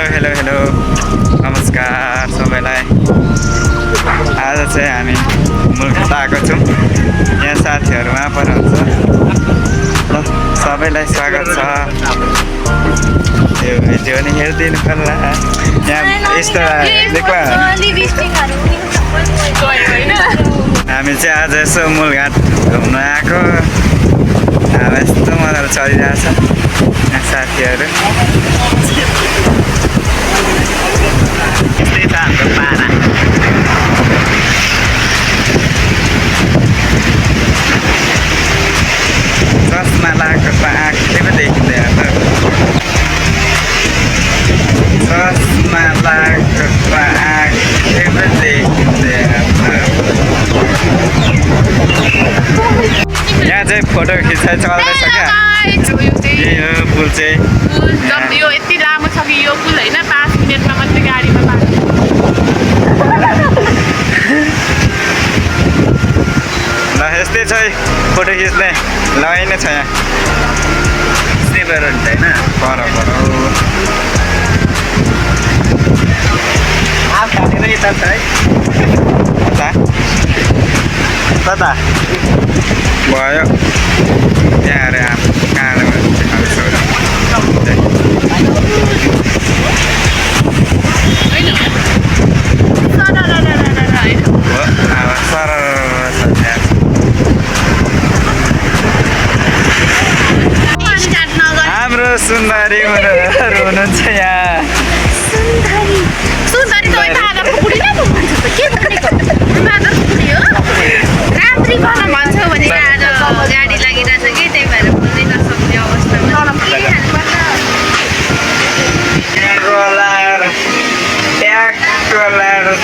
Hello नमस्कार सबैलाई। आज चाहिँ हामी मुलुकबाट आएको छौँ। यहाँ साथीहरू वहाँ पर हुन्छ ल सबैलाई स्वागत छ। यो भिडियो नि हेरिदिनु पर्ला। यहाँ यस्तो देखो हामी चाहिँ आज यसो मूलघाट घुम्न आएको। अब यस्तो मजाले चलिरहेछ यहाँ साथीहरू। यस्तै छ हाम्रो पारा। चस्मा लगाएको आँखले पो देखिँदैन त। चस्मा लगाएको आँखले पो देखिँदैन त। यहाँ चाहिँ फोटो खिचाइ चल्दैछ क्या। यो पुल चाहिँ यो यति लामो छ कि यो पुल होइन 5 मिनटमा मात्रै गाडीमा पार। ल यस्तै छ फोटो खिच्ने लगाइने छ यहाँ। सेभर हुन्छ होइन पर आफ काटेर यता छ है कता भयो त्यहाँ अरे कहाँ हाम्रो सुन्दरी हुनुहुन्छ यहाँ। सुन्दरी त बाँदर खुकुरी नै भन्छ त के बाँदर खुकुरी हो। रात्रि गर्न भन्छौ भने आज गाडी लागिरहेछ कि त्यही भएर बोल्नै नसक्ने अवस्थामा।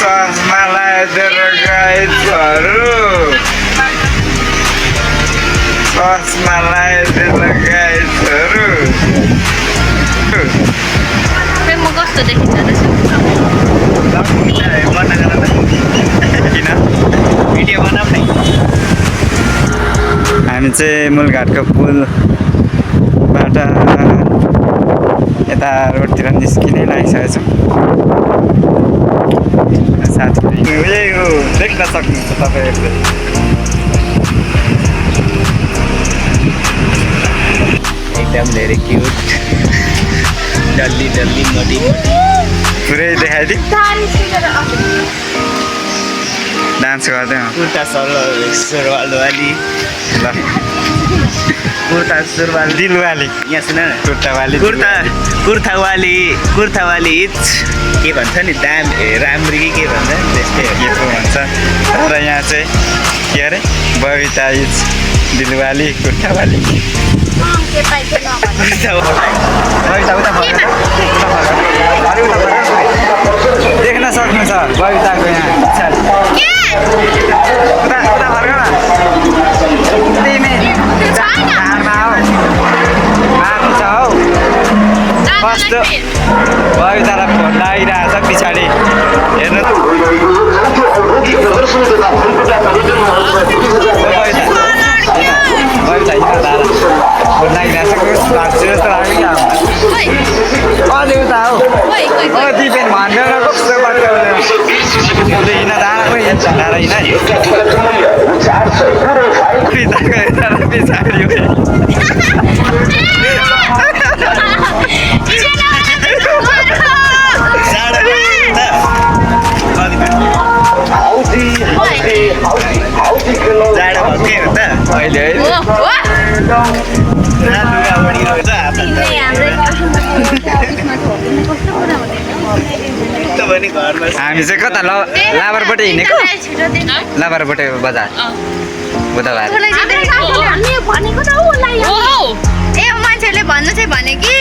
चस्मा लगाइदिएर गाइजहरू चस्मा लगाइदिएर गाइजहरू। म कस्तो देखिन्छ किन भिडियो बनाऊ है। हामी चाहिँ मूलघाटको पुलबाट यता रोडतिर निस्किनै लागिसकेको छौँ। साथीहरू यही हो देख्न सक्नुहुन्छ तपाईँहरूले। एकदम धेरै क्युट डल्ली डल्ली मोटी पुरै देखाइदिउँ डान्स गर्दै कुर्ता सुरुवाल वाली ल कुर्ता सुरुवाल दिलवाली यहाँ सुन न कुर्तावाली कुर्ता वाली के भन्छ नि दाम राम्री कि के भन्छ त्यस्तै के पो भन्छ। तर यहाँ चाहिँ के अरे बबिता इज दिलवाली कुर्तावाली। देख्न सक्नुहुन्छ बबिताको यहाँ कस्तो बबितालाई फोन लागिरहेछ पछाडि हेर्नु। बबिता फोन लागिरहेछ लाग्छ जस्तो लाग्यो क्या अझै उता हौ दिपेन भन्दैन कस्तो बट्टाउने हिँड डाँडा पनि हेर्छ डाँडा हिँड पछाडि जाडो भएकै हो त अहिले है लुगा ओढिरहेको छ हामी चाहिँ कता लाबरबाट हिँडेको लाबरबाट बजार बुधबार। मान्छेहरूले भन्नु चाहिँ भने कि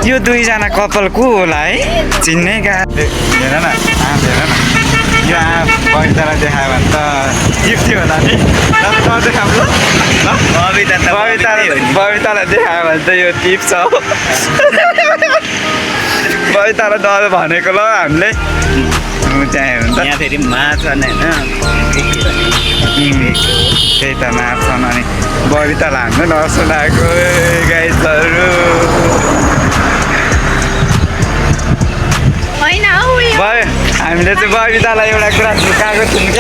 यो दुईजना कपाल को होला है चिन्नै हेर न हेर न यो बबितालाई देखायो भने त गिफ्ट थियो होला नि। बबितालाई देखायो भने त यो टिप छ। बबितालाई दल भनेको ल हामीले चाहिँ हुन्छ यहाँ फेरि माछन् होइन त्यही त मार्छन्। अनि बबितालाई हामीले नसुनाएको गाइजहरू भयो हामीले चाहिँ बबितालाई एउटा कुरा झुकाएको थियौँ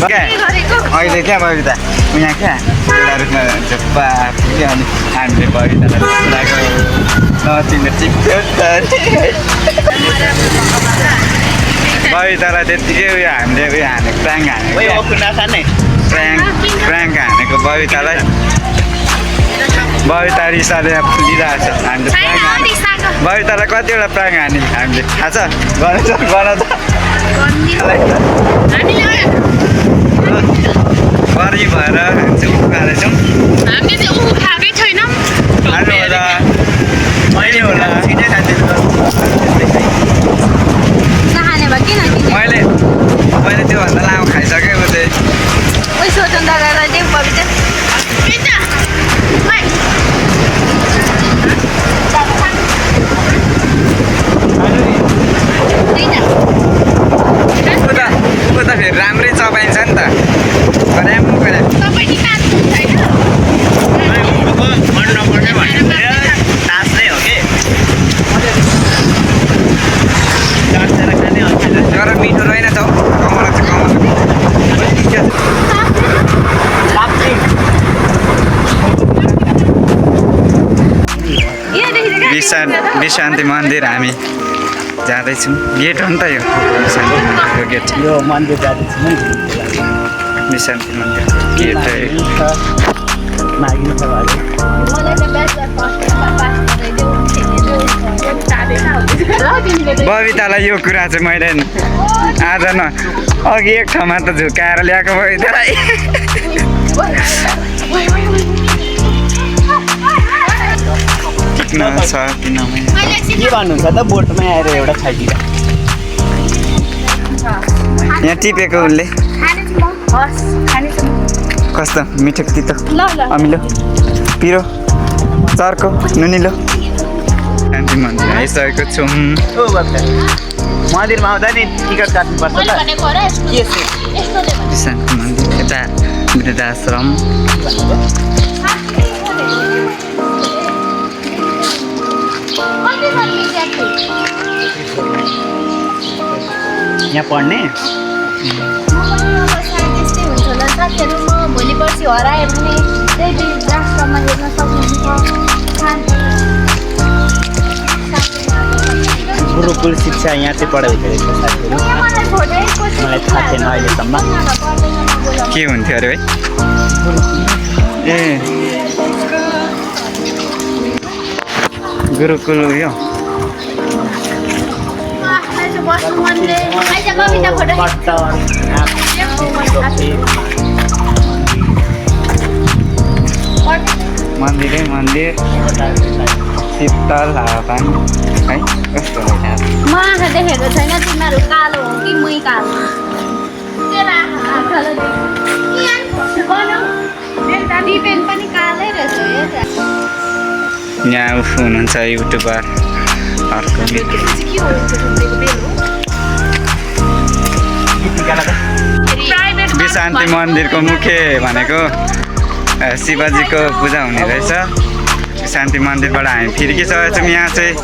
क्या गरेको अहिले क्या बबिता यहाँ क्या एउटा रुखमा झुप्पा पुग्यो अनि हामीले बबितालाई झुकाएको तिम्रो ठिक थियो बबितालाई त्यत्तिकै उयो हामीले उयो हानेको प्राङ्क हानेको बबितालाई बबिता रिसाले फुलिरहेको छ हामीले प्राङ्क हानेको बबितालाई कतिवटा प्राङ्क हाने हामीले थाहा छ गर त गरी भएर चाहिँ उखालेछौँ हामीले चाहिँ ऊ खाएकै छैनौँ खानु होला मैले होला नखाने भए किन मैले त्योभन्दा लामो खाइसकेँ ऊ चाहिँ ओइ सोचन्दा गरेर चाहिँ पवित्र ऊ त फेरि राम्रै चपाइन्छ नि त गराम तर मिठो रहेन त कमला चाहिँ विशान्ति मन्दिर हामी जाँदैछौँ गेट हो नि त यो विशान्ति मन्दिरको गेट यो मन्दिर जाँदैछु विशान्ति मन्दिरको गेट मागिन्छ बबितालाई यो कुरा चाहिँ मैले आज न अघि एक ठाउँमा त झुकाएर ल्याएको बबितालाई किन छ किन के भन्नुहुन्छ त बोटमै आएर एउटा खाइदिएर यहाँ टिपेको उसले कस्तो मिठो तितो अमिलो पिरो चर्को नुनिलो शान्ति मन्दिर आइसकेको छौँ मन्दिरमा आउँदा नि टिकट काट्नुपर्छ ल के शान्ति मन्दिर यता वृद्धाश्रम यहाँ पढ्ने भोलि पर्सि हरायो भने त्यही वृद्धाश्रममा हेर्न सक्नुहुन्छ गुरुकुल शिक्षा यहाँ चाहिँ पढाएको रहेछ साथीहरू मलाई थाहा थिएन अहिलेसम्म के हुन्थ्यो अरे है ए गुरुकुल उयो मन्दिरै मन्दिर शीतल हावापानी है कस्तो म आँखा देखेको छैन तिमीहरू कालो हो कि मै कालो डिपेन्ड पनि कालै रहेछ यहाँ उफ हुनुहुन्छ युट्युबर अर्को विशान्ति मन्दिरको मुख्य भनेको शिवजीको पूजा हुने रहेछ शान्ति मन्दिरबाट हामी फिर्किसकेको छौँ यहाँ चाहिँ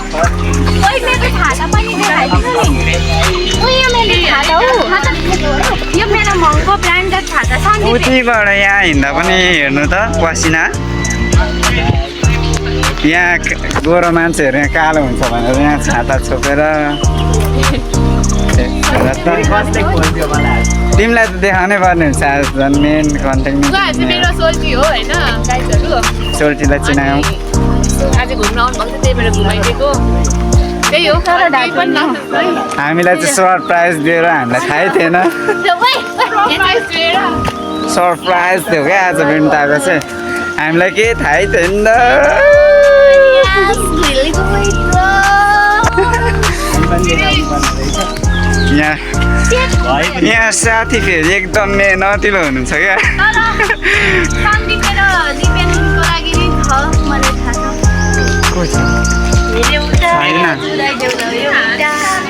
उतिबाट यहाँ हिँड्दा पनि हेर्नु त पसिना यहाँ गोरो मान्छेहरू यहाँ कालो हुन्छ भनेर यहाँ छाता छोपेर तिमीलाई त देखाउनै पर्ने हुन्छ आज झन् मेन कन्टेन्ट सोल्टीलाई चिनायौँ हामीलाई चाहिँ सरप्राइज दिएर हामीलाई थाहै थिएन सरप्राइज थियो क्या आज भेन्टाएको चाहिँ हामीलाई केही थाहै थिएन यहाँ साथी फेरि एकदम मेहनतिलो हुनुहुन्छ क्या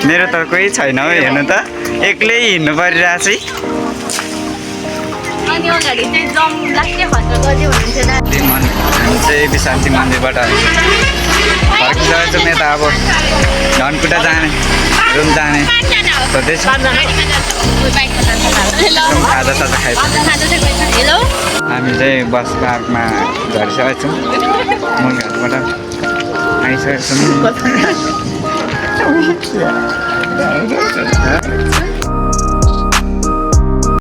मेरो त कोही छैन हौ हेर्नु त एक्लै हिँड्नु परिरहेको चाहिँ हामी चाहिँ विशान्ति मन्दिरबाट फर्किसकेको छौँ यता अब धनकुटा जाने रुम जाने सोध्दैछु खाजा साजा खाइसक्यो हेलो हामी चाहिँ बस पार्कमा झरिसकेको छौँ मूल घाटबाट आइसकेको छौँ